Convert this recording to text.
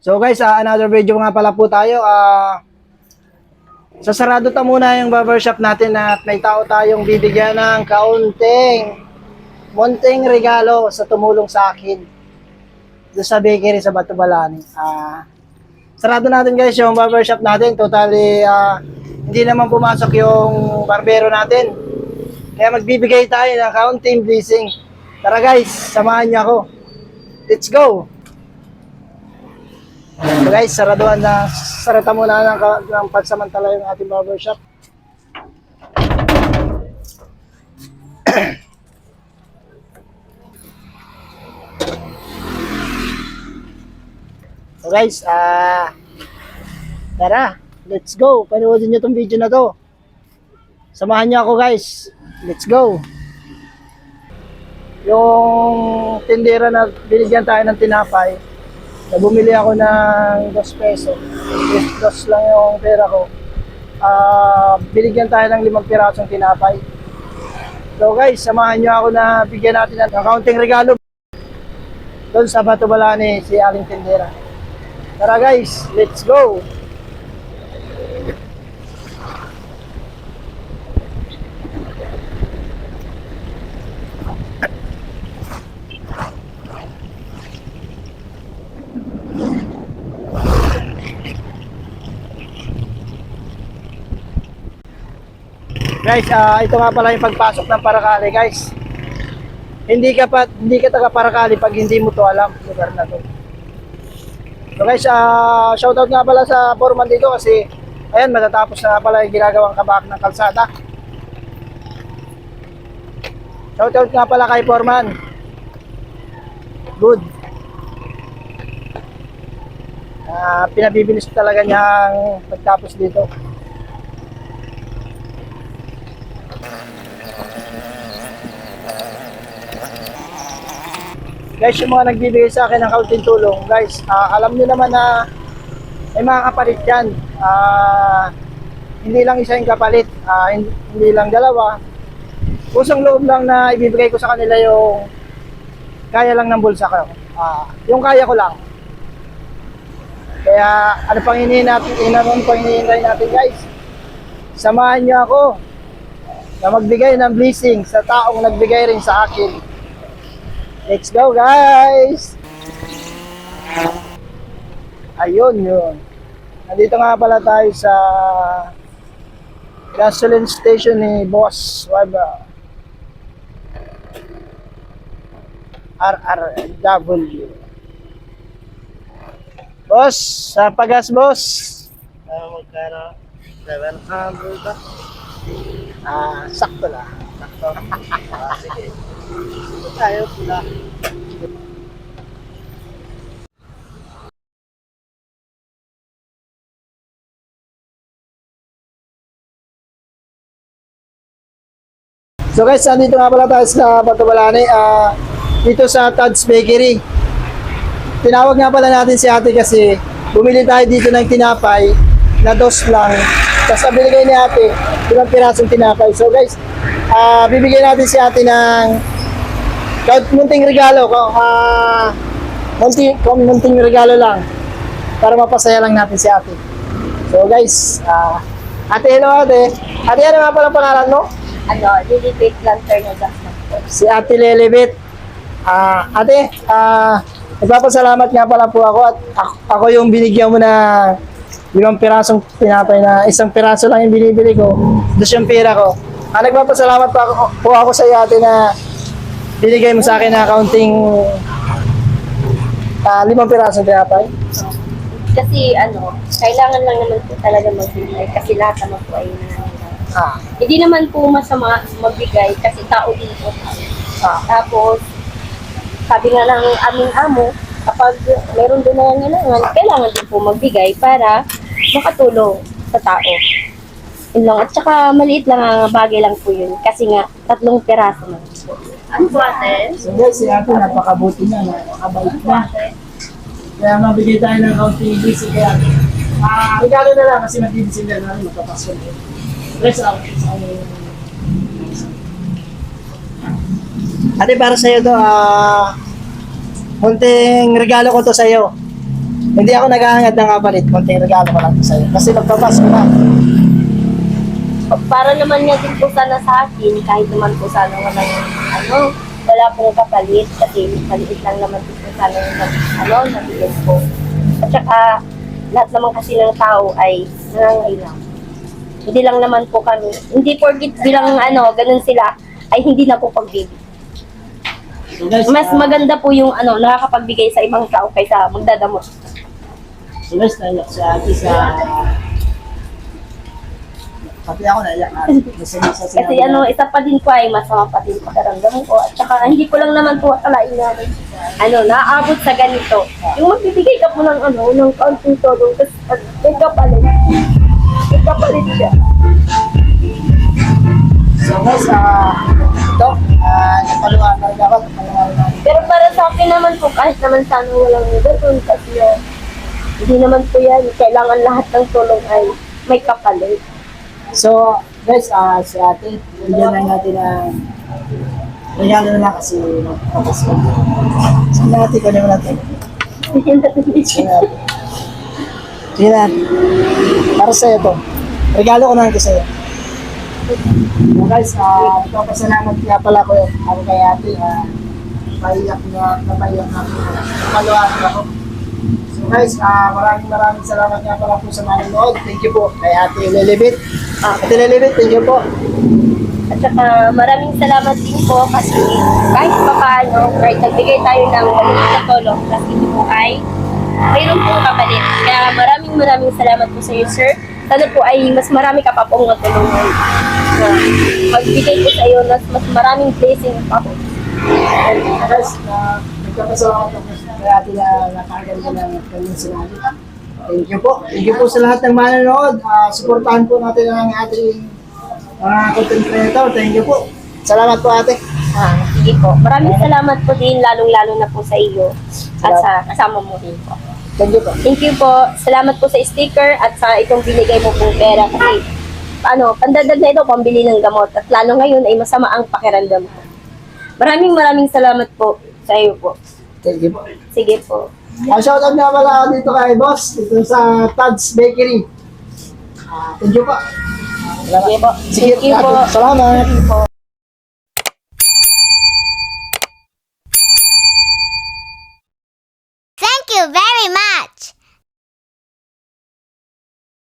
So guys, another video nga pala po tayo. Sasarado ta muna yung barbershop natin at may tao tayong bibigyan ng munting regalo sa tumulong sa akin doon sa bakery sa Batubalani. Sarado natin guys yung barbershop natin. Totally hindi naman pumasok yung barbero natin. Kaya magbibigay tayo ng kaunting blessing. Tara guys, samahan niyo ako. Let's go! So guys, sarata muna ng pagsamantala yung ating barbershop. So guys, tara, let's go. Panoodin nyo itong video na to. Samahan nyo ako guys. Let's go. Yung tindera na binigyan tayo ng tinapay, na bumili ako ng 2 peso. 2 lang yung pera ko. Binigyan tayo ng 5 pirasong tinapay. So guys, samahan nyo ako na bigyan natin ng kaunting regalo doon sa Batubalani si Aling Tindera. Tara guys, let's go! Guys, ito nga pala yung pagpasok ng Paracali, guys. Hindi ka taga Paracali pag hindi mo to alam, lugar na to. So guys, shoutout nga pala sa foreman dito kasi ayan, matatapos na pala yung ginagawang kabak ng kalsada. Shoutout nga pala kay foreman. Good. Pinabibilis talaga niyang pagtapos dito. Guys, yung mga nagbibigay sa akin ng kaunting tulong, guys, alam niyo naman na may mga kapalit yan. Hindi lang isa yung kapalit, hindi lang dalawa. Kusang loob lang na ibibigay ko sa kanila yung kaya lang ng bulsa ko. Yung kaya ko lang. Kaya ano pang hinihintay natin guys? Samahan niyo ako na magbigay ng blessing sa taong nagbigay rin sa akin. Let's go guys! Ayun yun. Nandito nga pala tayo sa gasoline station ni Boss Weber. RRW. Boss, sa pagas boss. Magkano? 700 ba? Sakto lang. Sakto. Sige. Tayo pula. So guys, nandito nga pala tayo sa Batubalani, dito sa Tad's Bakery. Tinawag nga pala natin si ate kasi bumili tayo dito ng tinapay na 2 lang. Tapos binigay ni ate 5 pirasong tinapay. So guys, bibigyan natin si ate ng munting regalo. Munting regalo lang para mapasaya lang natin si ate. So guys, ate, hello ate. Ate, ano nga pala pangalan mo? Lilibet Lantern na Si Ate Lilibet. Ate, nagpapasalamat nga pala po ako at ako yung binigyan mo na 5 pirasong tinapay na 1 piraso lang yung binibili ko. 2 yung pera ko. Nagpapasalamat po ako sa iyo ate na binigay mo sa akin na kaunting 5 pirasong tinapay. Kasi kailangan lang naman po talaga magbigay kasi lahat naman po ay nangyayari. Hindi naman po masama magbigay kasi tao din po. Tapos, sabi nga ng aming amo, kapag meron doon na nangangailangan, kailangan din po magbigay para makatulong sa tao. Yun lang. At saka maliit lang ang bagay lang po yun kasi nga 3 piraso na. Ano po ate? So guys, si ate napakabuti na, napakabait na. Kaya mabigay tayo ng kaunting busy kaya regalo na lang kasi magbibisin na namin magpapasyon. Let's out. Ate, para sa'yo to, munting regalo ko to sa'yo. Hindi ako naghahangad ng kapalit, konting regalo ko lang sa'yo. Kasi magpapasko na. Para naman nga din po sana sa akin, kahit naman po sana wala pong kapalit kasi maliit lang naman po sana yung nabigyan po. At saka, lahat naman kasi ng tao ay nangangailangan. Hindi lang naman po kami, hindi porkit bilang ganun sila, ay hindi na po pagbibig. So guys, Mas maganda po yung nakakapagbigay sa ibang tao kaysa magdadamot. so guys, naiyak si ate sa... Pati ako naiyak ate. Kasi Kasi isa pa din po ay masama pa din pakiramdam ko. At saka hindi ko lang naman po akalain na naaabot sa ganito. Yung magbibigay ka po ng kaunting tulong, tapos nagkapalit. Nagkapalit siya. So guys, ito, napaluhan na rin ako. Pero para sa akin naman po, kahit naman sana walang ganun, kasi hindi naman po yan. Kailangan lahat ng tulong ay may kapalit. So guys, si ate, bigyan lang natin ng regalo na lang kasi magpapasko. Sige natin, kunin mo natin. Sige natin. Sige natin. Para sa'yo to. Regalo ko na lang ito sa'yo. So guys, nagpapasalamat nga pala ko ako kay ate. Napaiyak ako. Napaluhan ako. So guys, maraming salamat nga pala po sa manonood. Thank you po kay ate Lilibit. Ate Lilibit, thank you po. At saka maraming salamat din po kasi kahit pa paano, kahit nagbigay tayo ng maliit na tulong, kasi ito po ay mayroon pong kapalit. Kaya maraming salamat po sa iyo, sir. Sana po ay mas marami ka pa pong matulungan na magbigay po sa iyo na mas maraming blessing pa po. Guys, nagpapasalamat ako kay ate na nakaganda ng kanyang sinabi. Thank you po. Thank you po sa lahat ng manonood. Suportahan po natin ang ating mga content creator. Thank you po. Salamat po ate. Sige po. Maraming salamat po din, lalong-lalo na po sa iyo at sa kasama mo din po. Thank you po. Thank you po. Salamat po sa sticker at sa itong binigay mo pong pera kasi pandadag na ito, pambili ng gamot at lalo ngayon ay masama ang pakiramdam ko. Maraming salamat po sa iyo po. Thank you po. Sige po. Shoutout nga pala dito kay boss, dito sa Tad's Bakery. Thank you po. Sige po. Sige, Thank you po. Salamat. Thank you po.